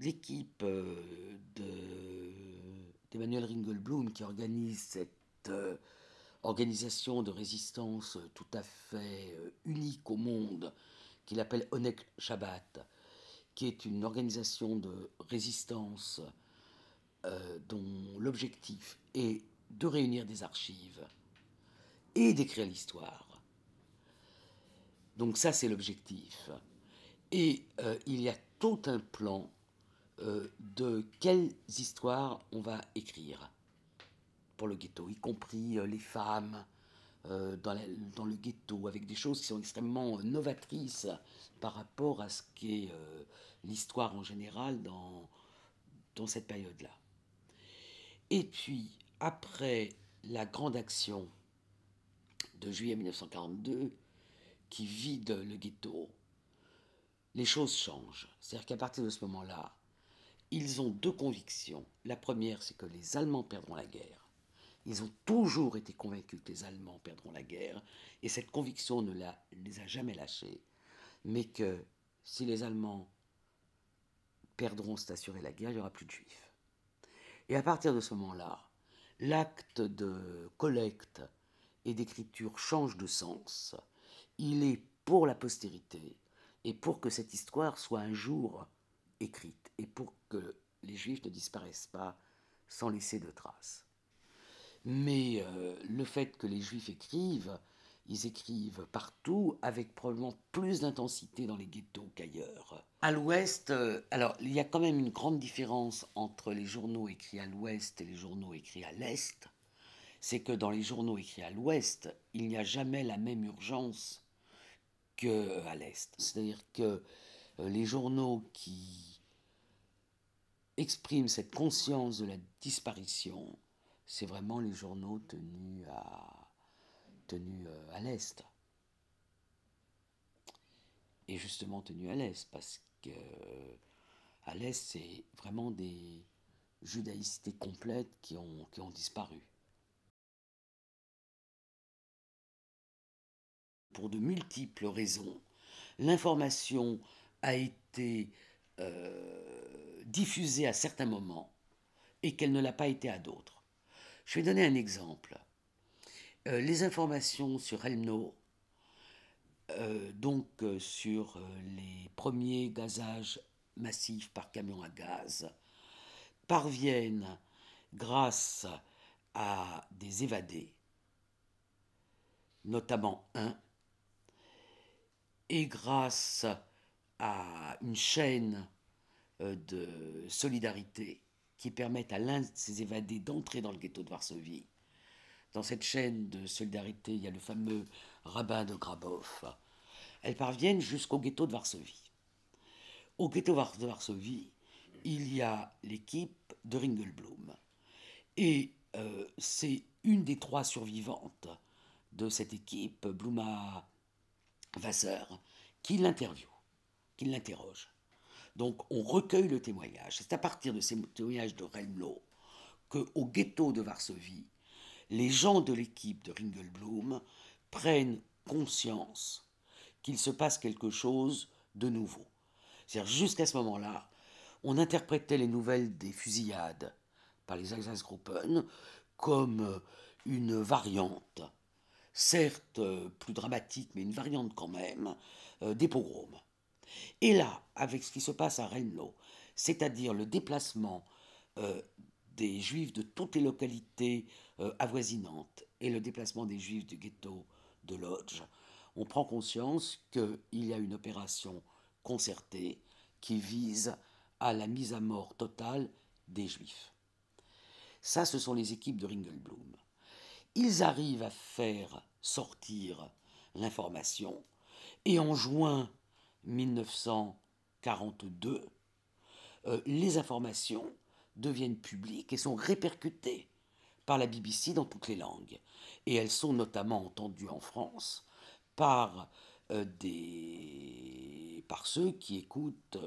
l'équipe d'Emmanuel Ringelblum qui organise cette organisation de résistance tout à fait unique au monde, qu'il appelle Onek Shabbat, qui est une organisation de résistance dont l'objectif est de réunir des archives et d'écrire l'histoire. Donc ça, c'est l'objectif. Et il y a tout un plan de quelles histoires on va écrire pour le ghetto, y compris les femmes dans le ghetto, avec des choses qui sont extrêmement novatrices par rapport à ce qu'est l'histoire en général dans cette période-là. Et puis, après la grande action de juillet 1942, qui vide le ghetto, les choses changent. C'est-à-dire qu'à partir de ce moment-là, ils ont deux convictions. La première, c'est que les Allemands perdront la guerre. Ils ont toujours été convaincus que les Allemands perdront la guerre, et cette conviction ne les a jamais lâchés. Mais que si les Allemands perdront, c'est assuré la guerre, il n'y aura plus de Juifs. Et à partir de ce moment-là, l'acte de collecte et d'écriture change de sens. Il est pour la postérité et pour que cette histoire soit un jour écrite et pour que les Juifs ne disparaissent pas sans laisser de traces. Mais le fait que les Juifs écrivent, ils écrivent partout avec probablement plus d'intensité dans les ghettos qu'ailleurs. À l'ouest, alors il y a quand même une grande différence entre les journaux écrits à l'ouest et les journaux écrits à l'est. C'est que dans les journaux écrits à l'ouest, il n'y a jamais la même urgence qu'à l'est. C'est-à-dire que les journaux qui expriment cette conscience de la disparition, c'est vraiment les journaux tenus à l'est. Et justement tenus à l'est, parce que à l'est, c'est vraiment des judaïcités complètes qui ont disparu. Pour de multiples raisons, l'information a été diffusée à certains moments et qu'elle ne l'a pas été à d'autres. Je vais donner un exemple. Les informations sur Elno, sur les premiers gazages massifs par camion à gaz, parviennent grâce à des évadés, notamment un, et grâce à une chaîne de solidarité qui permettent à l'un de ces évadés d'entrer dans le ghetto de Varsovie. Dans cette chaîne de solidarité, il y a le fameux rabbin de Grabov. Elles parviennent jusqu'au ghetto de Varsovie. Au ghetto de Varsovie, il y a l'équipe de Ringelblum. Et c'est une des trois survivantes de cette équipe, Bluma Wasser, qui l'interviewe, qui l'interroge. Donc on recueille le témoignage. C'est à partir de ces témoignages de Relmlo qu'au ghetto de Varsovie, les gens de l'équipe de Ringelblum prennent conscience qu'il se passe quelque chose de nouveau. C'est-à-dire jusqu'à ce moment-là, on interprétait les nouvelles des fusillades par les Einsatzgruppen comme une variante, certes plus dramatique, mais une variante quand même, des pogroms. Et là, avec ce qui se passe à Renlo, c'est-à-dire le déplacement des juifs de toutes les localités avoisinantes et le déplacement des juifs du ghetto de Lodz, on prend conscience qu'il y a une opération concertée qui vise à la mise à mort totale des juifs. Ça, ce sont les équipes de Ringelblum. Ils arrivent à faire sortir l'information et en juin 1942, les informations deviennent publiques et sont répercutées par la BBC dans toutes les langues. Et elles sont notamment entendues en France par ceux qui écoutent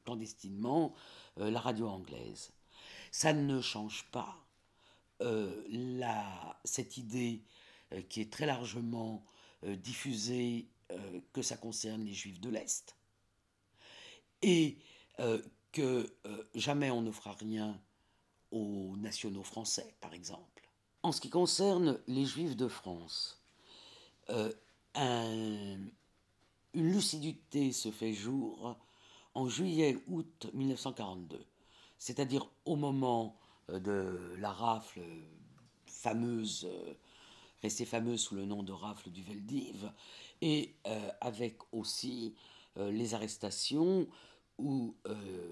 clandestinement la radio anglaise. Ça ne change pas cette idée qui est très largement diffusée que ça concerne les juifs de l'Est et que jamais on ne fera rien aux nationaux français, par exemple. En ce qui concerne les Juifs de France, euh, une lucidité se fait jour en juillet-août 1942, c'est-à-dire au moment de la rafle fameuse, restée fameuse sous le nom de rafle du Veldiv, et avec aussi les arrestations ou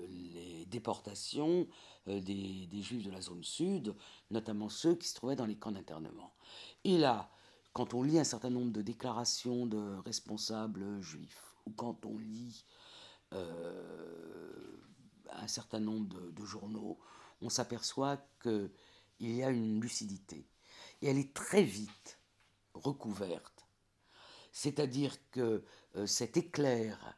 les déportations des Juifs de la zone sud, notamment ceux qui se trouvaient dans les camps d'internement. Et là, quand on lit un certain nombre de déclarations de responsables juifs, ou quand on lit un certain nombre de journaux, on s'aperçoit qu'il y a une lucidité. Et elle est très vite recouverte. C'est-à-dire que cet éclair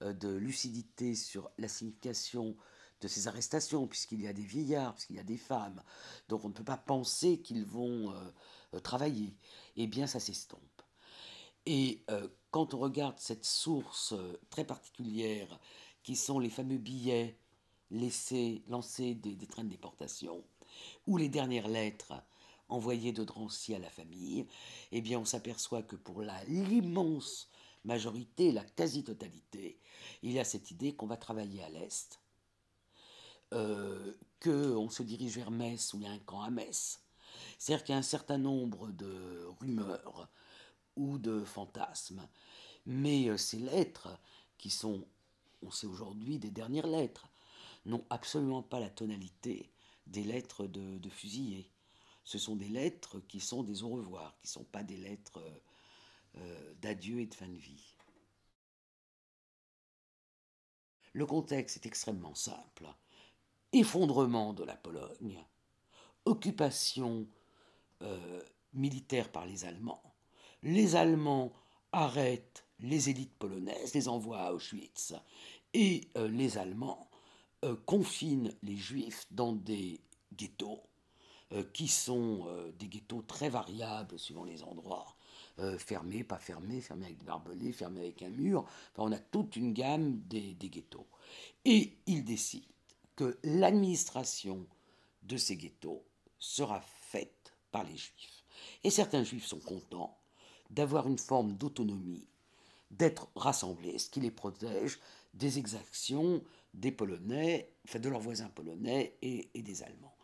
de lucidité sur la signification de ces arrestations, puisqu'il y a des vieillards, puisqu'il y a des femmes, donc on ne peut pas penser qu'ils vont travailler, eh bien ça s'estompe. Et quand on regarde cette source très particulière, qui sont les fameux billets lancés des trains de déportation, ou les dernières lettres envoyées de Drancy à la famille, eh bien on s'aperçoit que pour l'immense majorité, la quasi-totalité, il y a cette idée qu'on va travailler à l'Est, qu'on se dirige vers Metz, où il y a un camp à Metz. C'est-à-dire qu'il y a un certain nombre de rumeurs ou de fantasmes, mais ces lettres, qui sont, on sait aujourd'hui, des dernières lettres, n'ont absolument pas la tonalité des lettres de fusillés. Ce sont des lettres qui sont des au revoir, qui ne sont pas des lettres d'adieu et de fin de vie. Le contexte est extrêmement simple. Effondrement de la Pologne, occupation militaire par les Allemands. Les Allemands arrêtent les élites polonaises, les envoient à Auschwitz, et les Allemands confinent les Juifs dans des ghettos qui sont des ghettos très variables suivant les endroits, fermés, pas fermés, fermés avec des barbelés, fermés avec un mur. Enfin, on a toute une gamme des ghettos. Et ils décident que l'administration de ces ghettos sera faite par les Juifs. Et certains Juifs sont contents d'avoir une forme d'autonomie, d'être rassemblés, ce qui les protège des exactions des Polonais, enfin de leurs voisins polonais et des Allemands.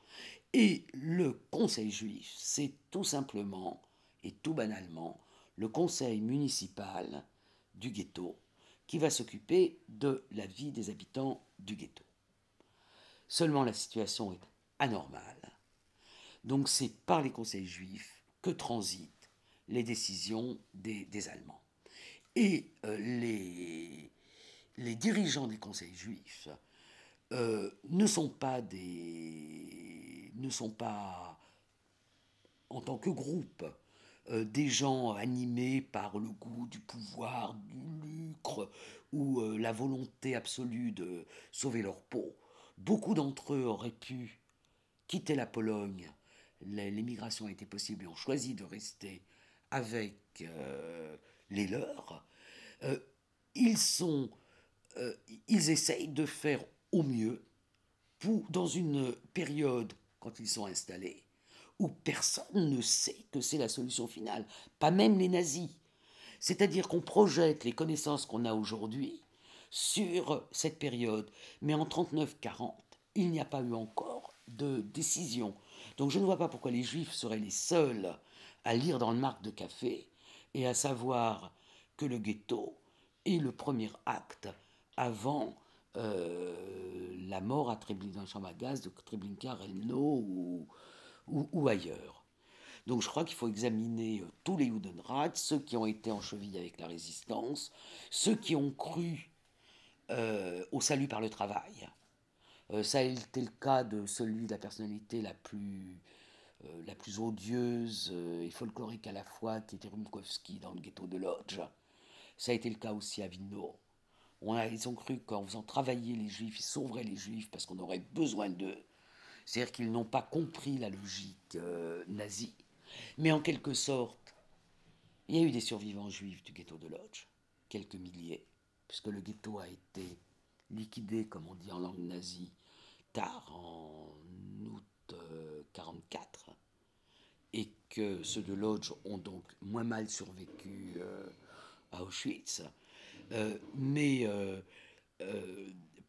Et le Conseil juif, c'est tout simplement et tout banalement le conseil municipal du ghetto qui va s'occuper de la vie des habitants du ghetto. Seulement la situation est anormale. Donc c'est par les conseils juifs que transitent les décisions des Allemands. Et les dirigeants des conseils juifs ne sont pas en tant que groupe des gens animés par le goût du pouvoir, du lucre ou la volonté absolue de sauver leur peau. Beaucoup d'entre eux auraient pu quitter la Pologne. L'émigration a été possible et ont choisi de rester avec les leurs. Euh, ils sont ils essayent de faire au mieux dans une période, quand ils sont installés, où personne ne sait que c'est la solution finale, pas même les nazis. C'est-à-dire qu'on projette les connaissances qu'on a aujourd'hui sur cette période, mais en 39-40, il n'y a pas eu encore de décision. Donc je ne vois pas pourquoi les juifs seraient les seuls à lire dans le marc de café et à savoir que le ghetto est le premier acte avant la mort à dans la chambre à gaz de Treblinka, Relno ou ailleurs. Donc je crois qu'il faut examiner tous les Judenrats, ceux qui ont été en cheville avec la résistance, ceux qui ont cru au salut par le travail. Ça a été le cas de celui de la personnalité la plus odieuse et folklorique à la fois, qui était Rumkowski dans le ghetto de Lodz. Ça a été le cas aussi à Wilno. Ils ont cru qu'en faisant travailler les juifs, ils sauveraient les juifs parce qu'on aurait besoin d'eux. C'est-à-dire qu'ils n'ont pas compris la logique nazie. Mais en quelque sorte, il y a eu des survivants juifs du ghetto de Lodz, quelques milliers, puisque le ghetto a été liquidé, comme on dit en langue nazie, tard, en août 1944, et que ceux de Lodz ont donc moins mal survécu à Auschwitz. Mais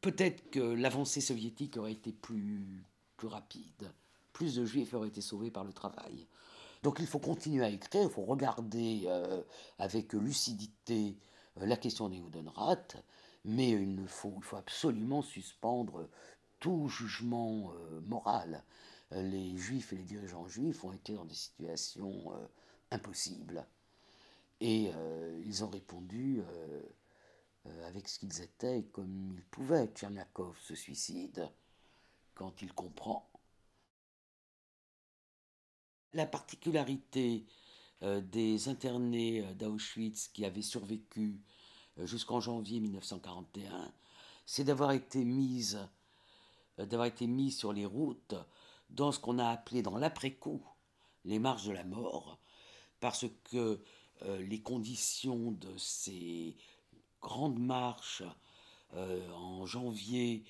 peut-être que l'avancée soviétique aurait été plus rapide, plus de juifs auraient été sauvés par le travail. Donc il faut continuer à écrire, il faut regarder avec lucidité la question des Judenrat, mais il faut absolument suspendre tout jugement moral. Les juifs et les dirigeants juifs ont été dans des situations impossibles. Et ils ont répondu avec ce qu'ils étaient comme ils pouvaient. Tcherniakov se suicide quand il comprend. La particularité des internés d'Auschwitz qui avaient survécu jusqu'en janvier 1941, c'est d'avoir été mis sur les routes dans ce qu'on a appelé dans l'après-coup les marches de la mort, parce que les conditions de ces grandes marches en janvier,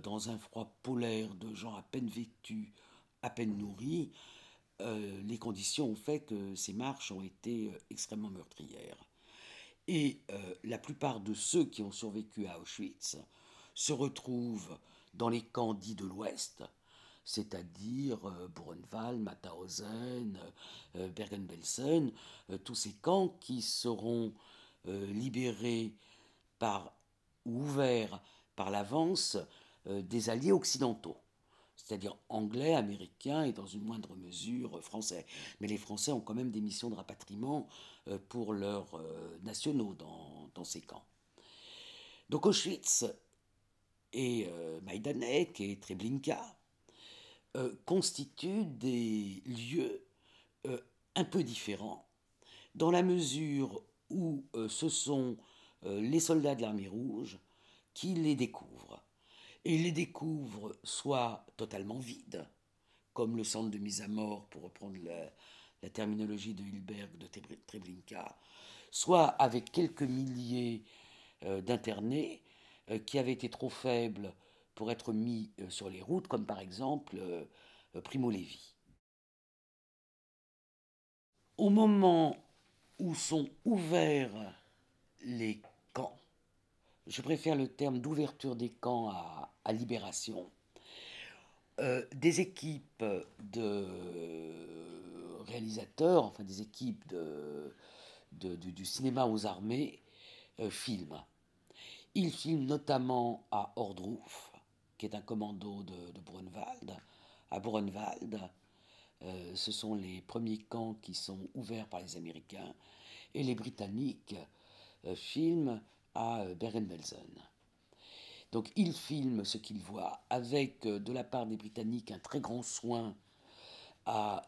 dans un froid polaire de gens à peine vêtus, à peine nourris, les conditions ont fait que ces marches ont été extrêmement meurtrières. Et la plupart de ceux qui ont survécu à Auschwitz se retrouvent dans les camps dits de l'Ouest, c'est-à-dire Buchenwald, Mauthausen, Bergen-Belsen, tous ces camps qui seront libérés par, ou ouverts par l'avance des alliés occidentaux, c'est-à-dire anglais, américains et dans une moindre mesure français. Mais les Français ont quand même des missions de rapatriement pour leurs nationaux dans ces camps. Donc Auschwitz et Majdanek et Treblinka constituent des lieux un peu différents, dans la mesure où ce sont les soldats de l'armée rouge qui les découvrent. Et ils les découvrent soit totalement vides, comme le centre de mise à mort, pour reprendre la terminologie de Hilberg de Treblinka, soit avec quelques milliers d'internés qui avaient été trop faibles pour être mis sur les routes, comme par exemple Primo Levi. Au moment où sont ouverts les camps, je préfère le terme d'ouverture des camps à libération, des équipes de réalisateurs, enfin des équipes du cinéma aux armées, filment. Ils filment notamment à Ohrdruf, qui est un commando de Buchenwald. À Buchenwald, ce sont les premiers camps qui sont ouverts par les Américains, et les Britanniques filment à Bergen-Belsen. Donc ils filment ce qu'ils voient avec, de la part des Britanniques, un très grand soin à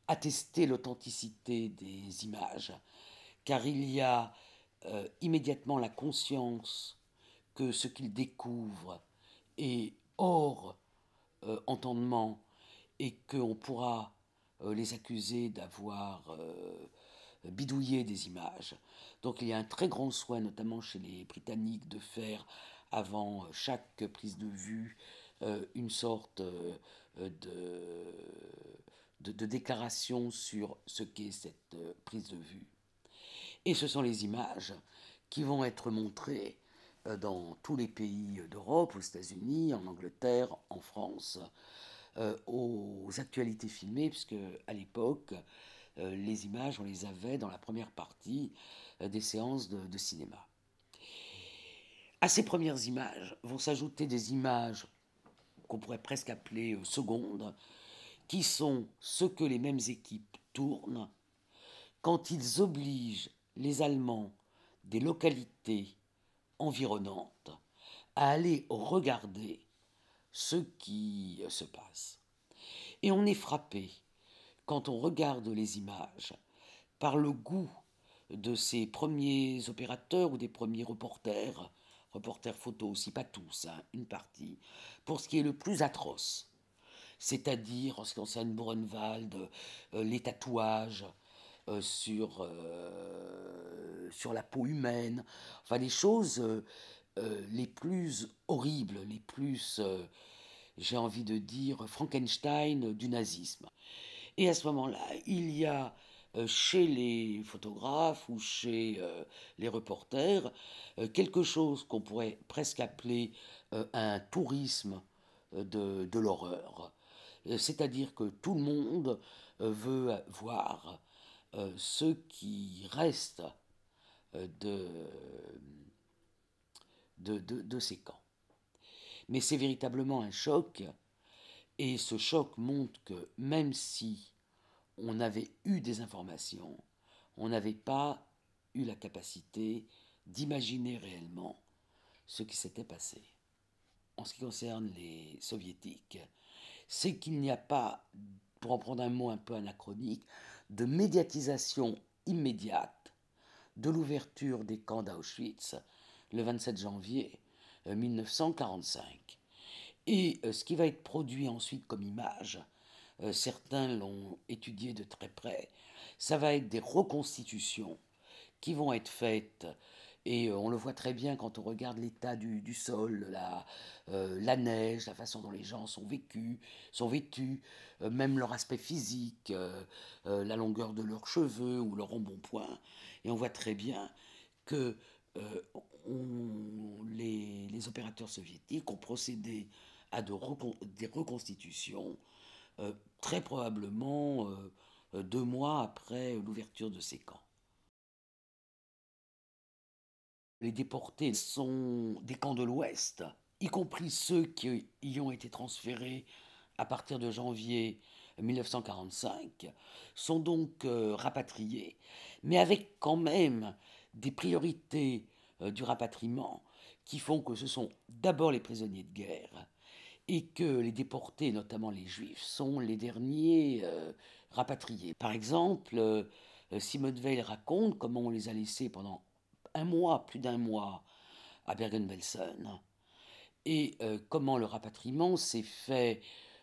attester l'authenticité des images, car il y a immédiatement la conscience que ce qu'ils découvrent est hors entendement et qu'on pourra les accuser d'avoir bidouillé des images. Donc il y a un très grand soin, notamment chez les Britanniques, de faire avant chaque prise de vue une sorte de déclaration sur ce qu'est cette prise de vue. Et ce sont les images qui vont être montrées dans tous les pays d'Europe, aux États-Unis, en Angleterre, en France, aux actualités filmées, puisque à l'époque, les images, on les avait dans la première partie des séances de cinéma. À ces premières images vont s'ajouter des images qu'on pourrait presque appeler secondes, qui sont ce que les mêmes équipes tournent quand ils obligent les Allemands des localités environnantes à aller regarder ce qui se passe. Et on est frappé, quand on regarde les images, par le goût de ces premiers opérateurs ou des premiers reporters photo aussi, pas tous, hein, une partie, pour ce qui est le plus atroce, c'est-à-dire en ce qui concerne Buchenwald, les tatouages sur sur la peau humaine, enfin les choses les plus horribles, les plus, j'ai envie de dire, Frankenstein du nazisme. Et à ce moment-là, il y a chez les photographes ou chez les reporters quelque chose qu'on pourrait presque appeler un tourisme de l'horreur. C'est-à-dire que tout le monde veut voir ce qui reste de, de ces camps. Mais c'est véritablement un choc, et ce choc montre que même si on avait eu des informations, on n'avait pas eu la capacité d'imaginer réellement ce qui s'était passé. En ce qui concerne les soviétiques, c'est qu'il n'y a pas, pour en prendre un mot un peu anachronique, de médiatisation immédiate de l'ouverture des camps d'Auschwitz le 27 janvier 1945. Et ce qui va être produit ensuite comme image, certains l'ont étudié de très près, ça va être des reconstitutions qui vont être faites, et on le voit très bien quand on regarde l'état du sol, la neige, la façon dont les gens sont vêtus, même leur aspect physique, la longueur de leurs cheveux ou leur embonpoint, et on voit très bien que euh, les opérateurs soviétiques ont procédé à des reconstitutions très probablement 2 mois après l'ouverture de ces camps. Les déportés sont des camps de l'Ouest, y compris ceux qui y ont été transférés à partir de janvier 1945, sont donc rapatriés, mais avec quand même des priorités du rapatriement qui font que ce sont d'abord les prisonniers de guerre et que les déportés, notamment les juifs, sont les derniers rapatriés. Par exemple, Simone Veil raconte comment on les a laissés pendant un mois, plus d'un mois, à Bergen-Belsen, et comment le rapatriement s'est fait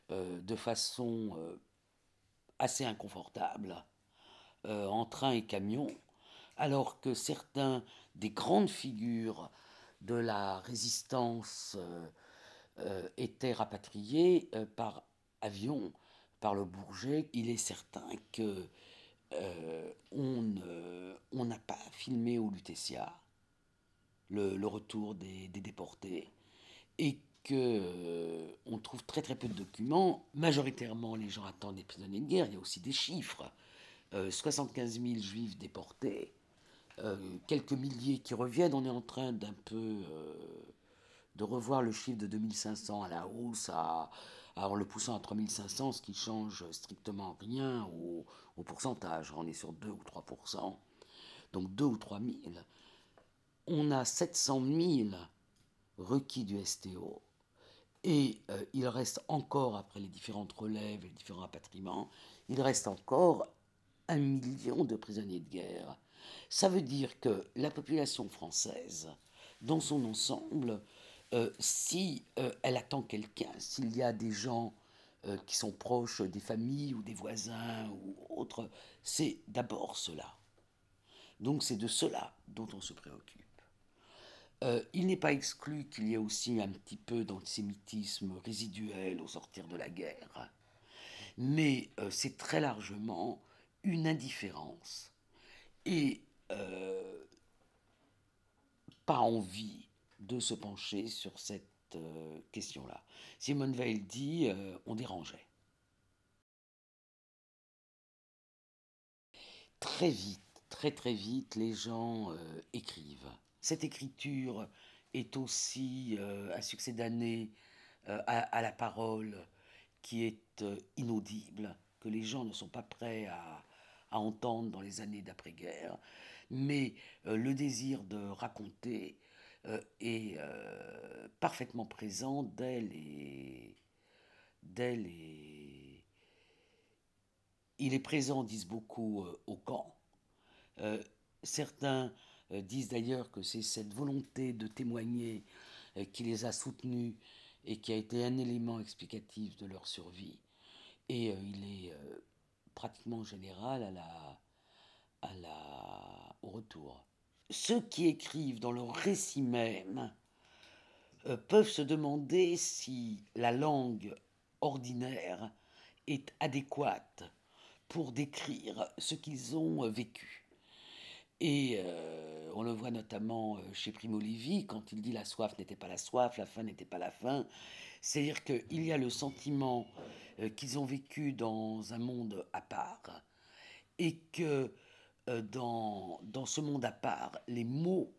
de façon assez inconfortable, en train et camion, alors que certains des grandes figures de la résistance étaient rapatriés par avion, par le Bourget. Il est certain que on n'a pas filmé au Lutetia le retour des déportés, et que on trouve très très peu de documents. Majoritairement, les gens attendent des prisonniers de guerre. Il y a aussi des chiffres. 75 000 juifs déportés, quelques milliers qui reviennent. On est en train d'un peu de revoir le chiffre de 2500 à la hausse, en le poussant à 3500, ce qui change strictement rien au pourcentage. On est sur 2 ou 3%, donc 2 ou 3 000. On a 700 000 requis du STO, et il reste encore, après les différentes relèves, les différents rapatriements, il reste encore 1 million de prisonniers de guerre. Ça veut dire que la population française, dans son ensemble, si elle attend quelqu'un, s'il y a des gens qui sont proches des familles ou des voisins ou autres, c'est d'abord cela. Donc c'est de cela dont on se préoccupe. Il n'est pas exclu qu'il y ait aussi un petit peu d'antisémitisme résiduel au sortir de la guerre, mais c'est très largement une indifférence et pas envie de se pencher sur cette question-là. Simone Veil dit on dérangeait. Très vite, très très vite, les gens écrivent. Cette écriture est aussi un succès d'année à la parole qui est inaudible, que les gens ne sont pas prêts à entendre dans les années d'après-guerre, mais le désir de raconter est parfaitement présent dès les... Il est présent, disent beaucoup, au camp. Certains disent d'ailleurs que c'est cette volonté de témoigner qui les a soutenus et qui a été un élément explicatif de leur survie. Et il est pratiquement général au retour. ceux qui écrivent dans leur récit même peuvent se demander si la langue ordinaire est adéquate pour décrire ce qu'ils ont vécu. Et on le voit notamment chez Primo Levi, quand il dit la soif n'était pas la soif, la faim n'était pas la faim. C'est-à-dire qu'il y a le sentiment qu'ils ont vécu dans un monde à part, et que dans ce monde à part, les mots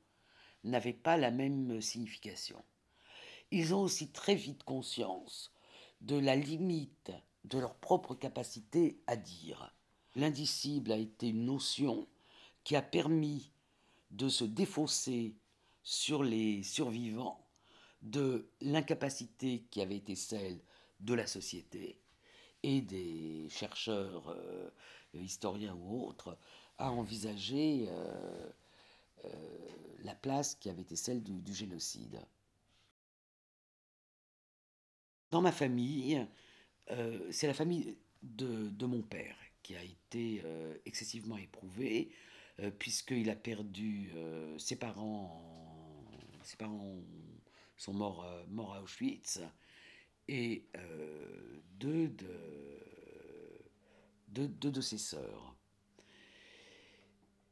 n'avaient pas la même signification. Ils ont aussi très vite conscience de la limite de leur propre capacité à dire. L'indicible a été une notion qui a permis de se défausser sur les survivants de l'incapacité qui avait été celle de la société et des chercheurs, historiens ou autres, à envisager la place qui avait été celle du génocide. Dans ma famille, c'est la famille de mon père qui a été excessivement éprouvée, puisqu'il a perdu ses parents. Ses parents sont morts à Auschwitz, et deux de ses sœurs.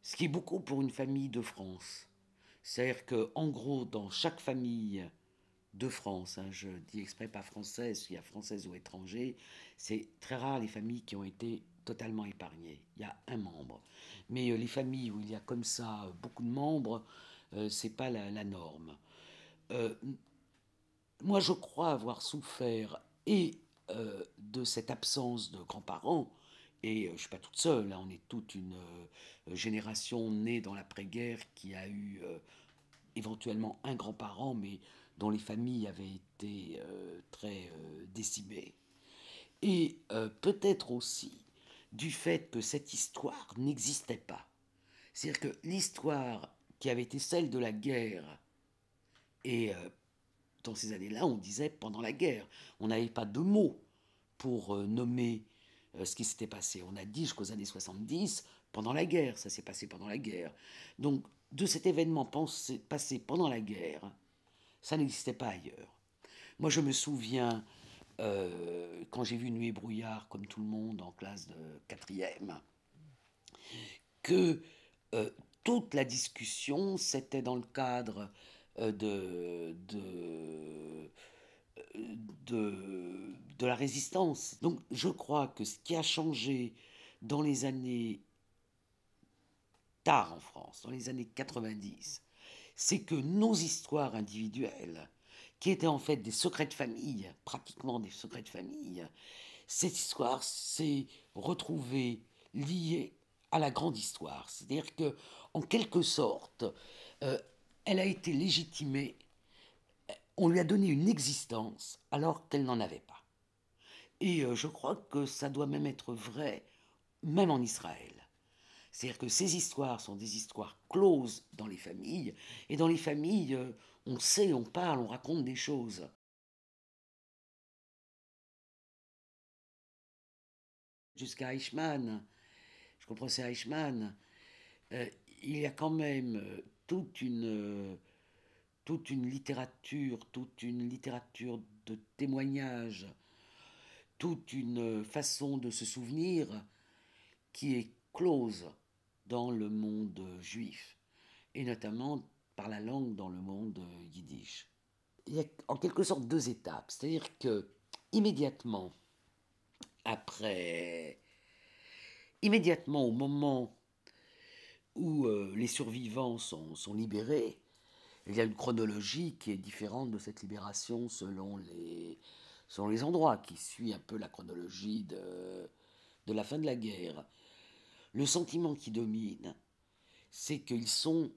Ce qui est beaucoup pour une famille de France. C'est-à-dire qu'en gros, dans chaque famille de France, hein, je dis exprès pas française, il y a française ou étranger, c'est très rare les familles qui ont été totalement épargnées. Il y a un membre. Mais les familles où il y a comme ça beaucoup de membres, c'est pas la norme. Euh, Moi, je crois avoir souffert et de cette absence de grands-parents, et je ne suis pas toute seule, hein, on est toute une génération née dans l'après-guerre qui a eu éventuellement un grand-parent, mais dont les familles avaient été très décimées. Et peut-être aussi du fait que cette histoire n'existait pas. C'est-à-dire que l'histoire qui avait été celle de la guerre, et dans ces années-là, on disait pendant la guerre. On n'avait pas de mots pour nommer ce qui s'était passé. On a dit jusqu'aux années 70, pendant la guerre, ça s'est passé pendant la guerre. Donc, de cet événement passé pendant la guerre, ça n'existait pas ailleurs. Moi, je me souviens, quand j'ai vu Nuit et brouillard, comme tout le monde, en classe de quatrième, que euh, toute la discussion, c'était dans le cadre de la résistance. Donc je crois que ce qui a changé dans les années tard en France, dans les années 90, c'est que nos histoires individuelles, qui étaient en fait des secrets de famille, pratiquement des secrets de famille, cette histoire s'est retrouvée liée à la grande histoire. C'est-à-dire que, en quelque sorte, euh, elle a été légitimée, on lui a donné une existence alors qu'elle n'en avait pas. Et je crois que ça doit même être vrai, même en Israël. C'est-à-dire que ces histoires sont des histoires closes dans les familles, et dans les familles, on sait, on parle, on raconte des choses. Jusqu'à Eichmann, jusqu'au procès Eichmann, euh, il y a quand même toute une littérature de témoignages, toute une façon de se souvenir qui est close dans le monde juif, et notamment par la langue dans le monde yiddish. Il y a en quelque sorte deux étapes, c'est-à-dire que immédiatement après, immédiatement au moment où les survivants sont libérés, il y a une chronologie qui est différente de cette libération selon les endroits, qui suit un peu la chronologie de la fin de la guerre. Le sentiment qui domine, c'est qu'ils sont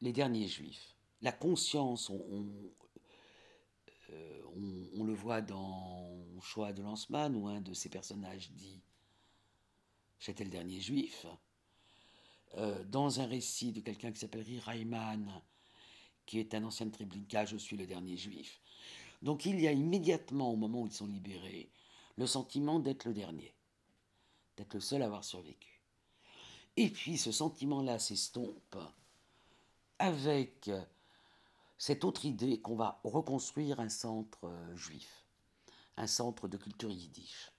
les derniers juifs. La conscience, on le voit dans Shoah de Lanzmann, où un de ces personnages dit j'étais le dernier juif. Dans un récit de quelqu'un qui s'appelle Ri Reiman, qui est un ancien de Treblinka, je suis le dernier juif. Donc il y a immédiatement, au moment où ils sont libérés, le sentiment d'être le dernier, d'être le seul à avoir survécu. Et puis ce sentiment-là s'estompe avec cette autre idée qu'on va reconstruire un centre juif, un centre de culture yiddish.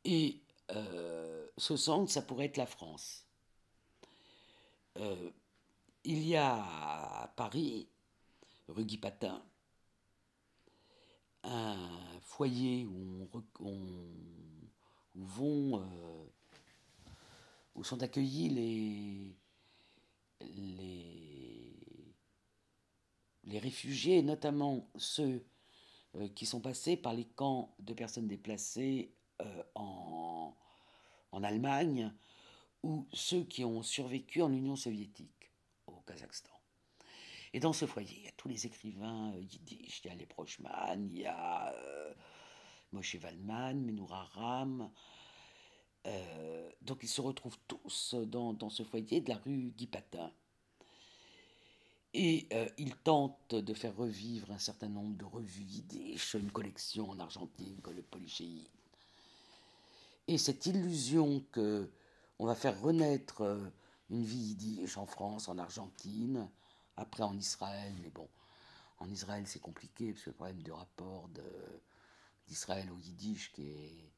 Et ce centre, ça pourrait être la France. Il y a à Paris, rue Guy Patin, un foyer où sont accueillis les réfugiés, notamment ceux qui sont passés par les camps de personnes déplacées en Allemagne, ou ceux qui ont survécu en Union soviétique, au Kazakhstan. Et dans ce foyer, il y a tous les écrivains yiddish. Il y a les Prochman, il y a Moshe Waldman, Menur Aram. Donc ils se retrouvent tous dans ce foyer de la rue Guy Patin. Et ils tentent de faire revivre un certain nombre de revues yiddish, une collection en Argentine, comme le Polychéi. Et cette illusion qu'on va faire renaître une vie yiddish en France, en Argentine, après en Israël, mais bon, en Israël c'est compliqué, parce que le problème du rapport d'Israël au yiddish, qui est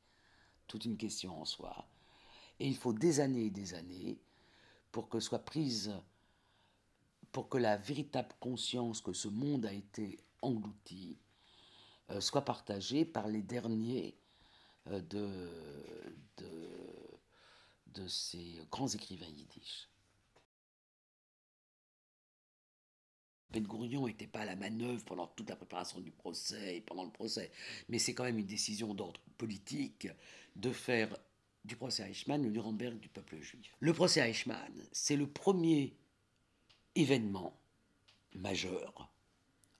toute une question en soi. Et il faut des années et des années pour que soit prise, pour que la véritable conscience que ce monde a été englouti soit partagée par les derniers de ces grands écrivains yiddish. Ben-Gourion n'était pas à la manœuvre pendant toute la préparation du procès et pendant le procès, mais c'est quand même une décision d'ordre politique de faire du procès Eichmann le Nuremberg du peuple juif. Le procès Eichmann, c'est le premier événement majeur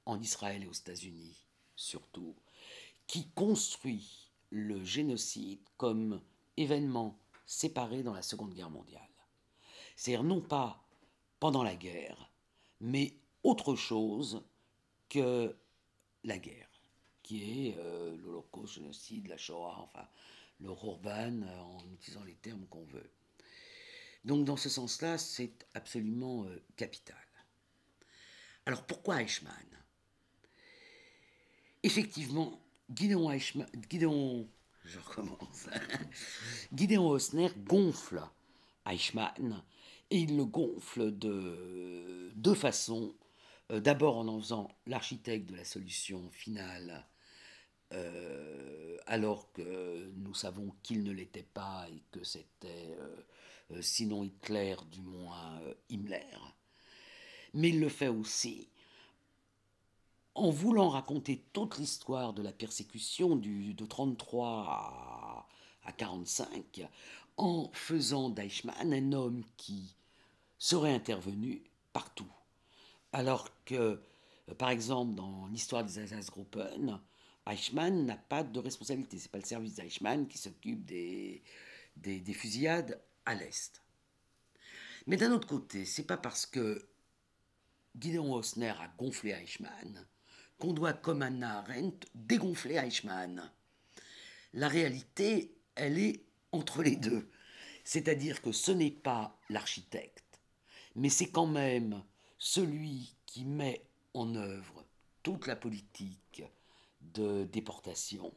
en Israël et aux États-Unis, surtout, qui construit le génocide comme événement séparé dans la Seconde Guerre mondiale. C'est-à-dire non pas pendant la guerre, mais autre chose que la guerre, qui est l'Holocauste, le génocide, la Shoah, enfin, le Khorban, en utilisant les termes qu'on veut. Donc dans ce sens-là, c'est absolument capital. Alors pourquoi Eichmann? Effectivement, Gideon Osner gonfle Eichmann, et il le gonfle de deux façons. D'abord en faisant l'architecte de la solution finale, alors que nous savons qu'il ne l'était pas et que c'était, sinon Hitler, du moins Himmler. Mais il le fait aussi en voulant raconter toute l'histoire de la persécution de 1933 à 1945, en faisant d'Eichmann un homme qui serait intervenu partout. Alors que, par exemple, dans l'histoire des Einsatzgruppen, Eichmann n'a pas de responsabilité. Ce n'est pas le service d'Eichmann qui s'occupe des fusillades à l'Est. Mais d'un autre côté, c'est pas parce que Gideon Osner a gonflé Eichmann qu'on doit, comme Hannah Arendt, dégonfler Eichmann. La réalité, elle est entre les deux. C'est-à-dire que ce n'est pas l'architecte, mais c'est quand même celui qui met en œuvre toute la politique de déportation,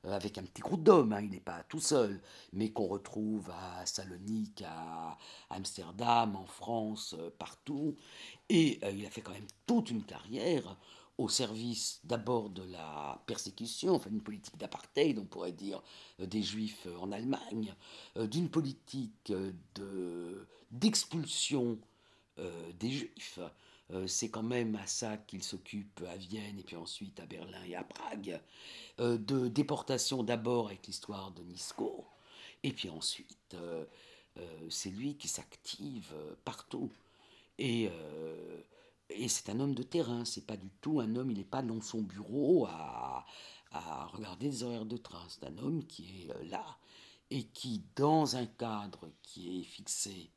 avec un petit groupe d'hommes, hein, il n'est pas tout seul, mais qu'on retrouve à Salonique, à Amsterdam, en France, partout. Et il a fait quand même toute une carrière au service d'abord de la persécution, enfin d'une politique d'apartheid, on pourrait dire, des juifs en Allemagne, d'une politique d'expulsion des juifs. C'est quand même à ça qu'il s'occupe à Vienne et puis ensuite à Berlin et à Prague, de déportation d'abord avec l'histoire de Nisko, et puis ensuite c'est lui qui s'active partout. Et c'est un homme de terrain, c'est pas du tout un homme, il n'est pas dans son bureau à regarder des horaires de train, c'est un homme qui est là et qui, dans un cadre qui est fixé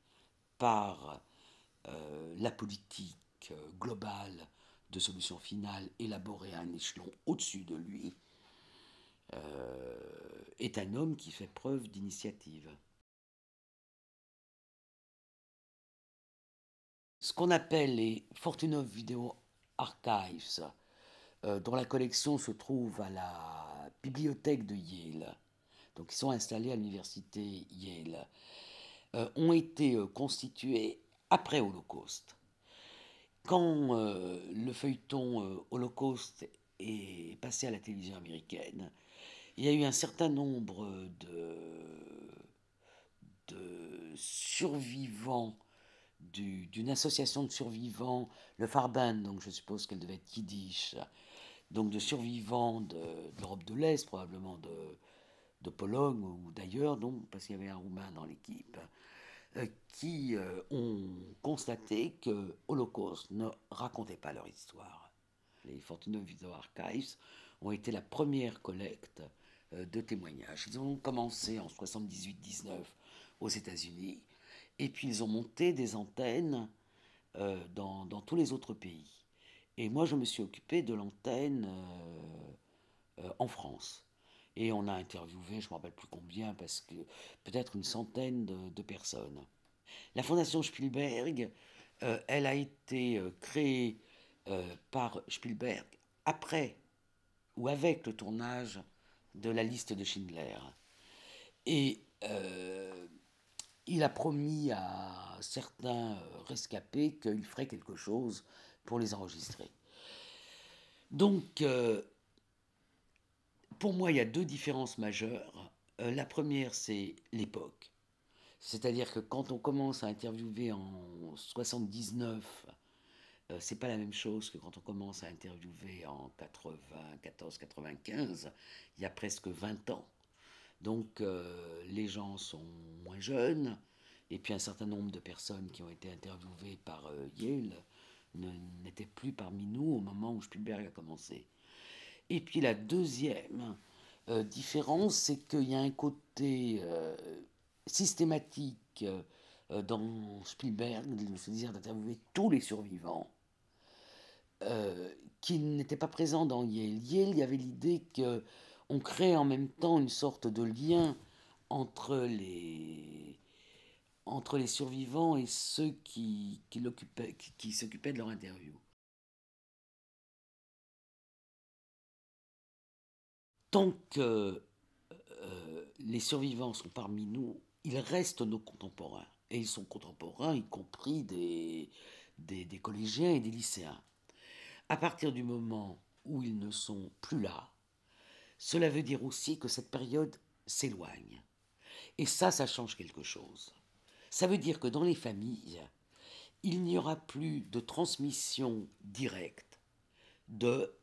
par la politique globale de solution finale élaborée à un échelon au-dessus de lui, est un homme qui fait preuve d'initiative. ce qu'on appelle les Fortunov Video Archives, dont la collection se trouve à la bibliothèque de Yale, donc ils sont installés à l'université Yale, ont été constitués après Holocauste. Quand le feuilleton Holocauste est passé à la télévision américaine, il y a eu un certain nombre de survivants d'une association de survivants, le Farban, donc je suppose qu'elle devait être yiddish, donc de survivants de l'Europe de l'Est, probablement de Pologne ou d'ailleurs, donc, parce qu'il y avait un Roumain dans l'équipe, qui ont constaté que Holocauste ne racontait pas leur histoire. Les Fortunov Video Archives ont été la première collecte de témoignages. Ils ont commencé en 78-19 aux États-Unis, et puis ils ont monté des antennes dans tous les autres pays. Et moi, je me suis occupé de l'antenne en France. Et on a interviewé, je ne me rappelle plus combien, parce que peut-être une centaine de personnes. La Fondation Spielberg, elle a été créée par Spielberg après ou avec le tournage de La Liste de Schindler. Et il a promis à certains rescapés qu'il ferait quelque chose pour les enregistrer. Donc, pour moi, il y a deux différences majeures. La première, c'est l'époque. C'est-à-dire que quand on commence à interviewer en 79, c'est pas la même chose que quand on commence à interviewer en 94-95, il y a presque 20 ans. Donc les gens sont moins jeunes, et puis un certain nombre de personnes qui ont été interviewées par Yale n'étaient plus parmi nous au moment où Spielberg a commencé. Et puis la deuxième différence, c'est qu'il y a un côté systématique dans Spielberg, c'est-à-dire d'interviewer tous les survivants, qui n'était pas présent dans Yale. Yale, il y avait l'idée qu'on crée en même temps une sorte de lien entre les survivants et ceux qui s'occupaient de leur interview. Tant que les survivants sont parmi nous, ils restent nos contemporains. Et ils sont contemporains, y compris des collégiens et des lycéens. À partir du moment où ils ne sont plus là, cela veut dire aussi que cette période s'éloigne. Et ça change quelque chose. Ça veut dire que dans les familles, il n'y aura plus de transmission directe de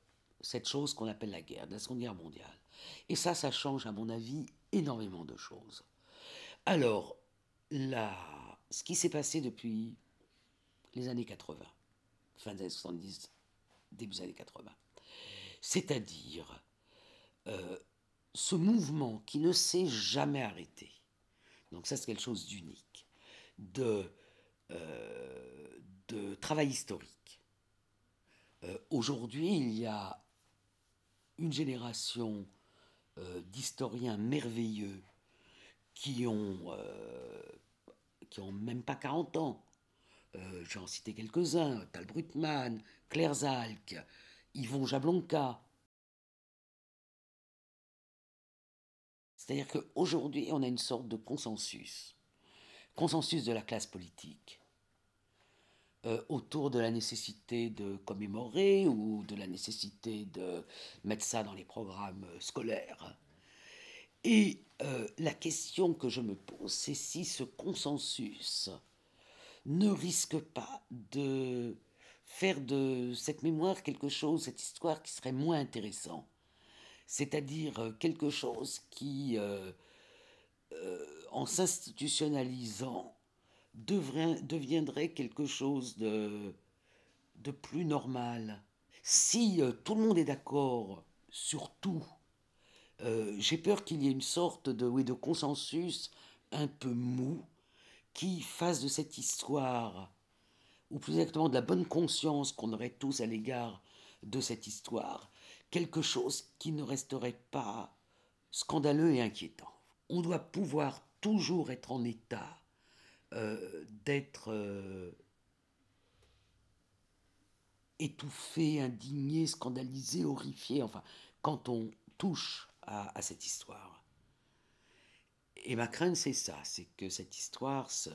cette chose qu'on appelle la guerre, de la Seconde Guerre mondiale. Et ça change, à mon avis, énormément de choses. Alors, ce qui s'est passé depuis les années 80, fin des années 70, début des années 80, c'est-à-dire ce mouvement qui ne s'est jamais arrêté, donc ça c'est quelque chose d'unique, de travail historique. Aujourd'hui, il y a une génération d'historiens merveilleux qui ont même pas 40 ans. J'en citais quelques-uns, Tal Brutmann, Claire Zalk, Yvon Jablonka. C'est-à-dire qu'aujourd'hui, on a une sorte de consensus de la classe politique, autour de la nécessité de commémorer ou de la nécessité de mettre ça dans les programmes scolaires. Et la question que je me pose, c'est si ce consensus ne risque pas de faire de cette mémoire quelque chose, cette histoire qui serait moins intéressant. C'est-à-dire quelque chose qui, en s'institutionnalisant, deviendrait quelque chose de plus normal. Si tout le monde est d'accord sur tout, j'ai peur qu'il y ait une sorte de consensus un peu mou qui fasse de cette histoire, ou plus exactement de la bonne conscience qu'on aurait tous à l'égard de cette histoire, quelque chose qui ne resterait pas scandaleux et inquiétant. On doit pouvoir toujours être en état d'être étouffé, indigné, scandalisé, horrifié, enfin, quand on touche à cette histoire. Et ma crainte, c'est ça, c'est que cette histoire se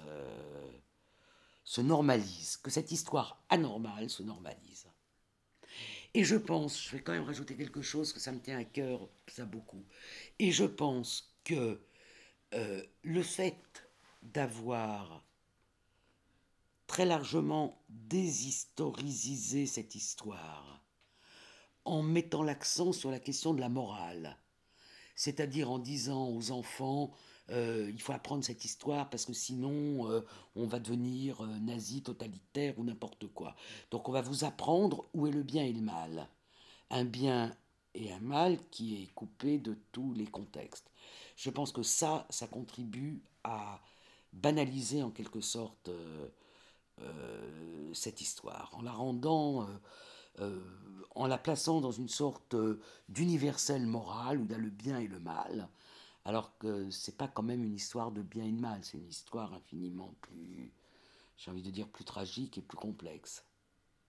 normalise, que cette histoire anormale se normalise. Et je pense, je vais quand même rajouter quelque chose, que ça me tient à cœur, ça beaucoup, et je pense que le fait d'avoir très largement déshistorisé cette histoire, en mettant l'accent sur la question de la morale, c'est-à-dire en disant aux enfants, il faut apprendre cette histoire parce que sinon on va devenir nazi, totalitaire ou n'importe quoi. Donc on va vous apprendre où est le bien et le mal. Un bien et un mal qui est coupé de tous les contextes. Je pense que ça contribue à banaliser en quelque sorte cette histoire, en la rendant en la plaçant dans une sorte d'universel moral où il y a le bien et le mal, alors que c'est pas quand même une histoire de bien et de mal, c'est une histoire infiniment plus, j'ai envie de dire, plus tragique et plus complexe.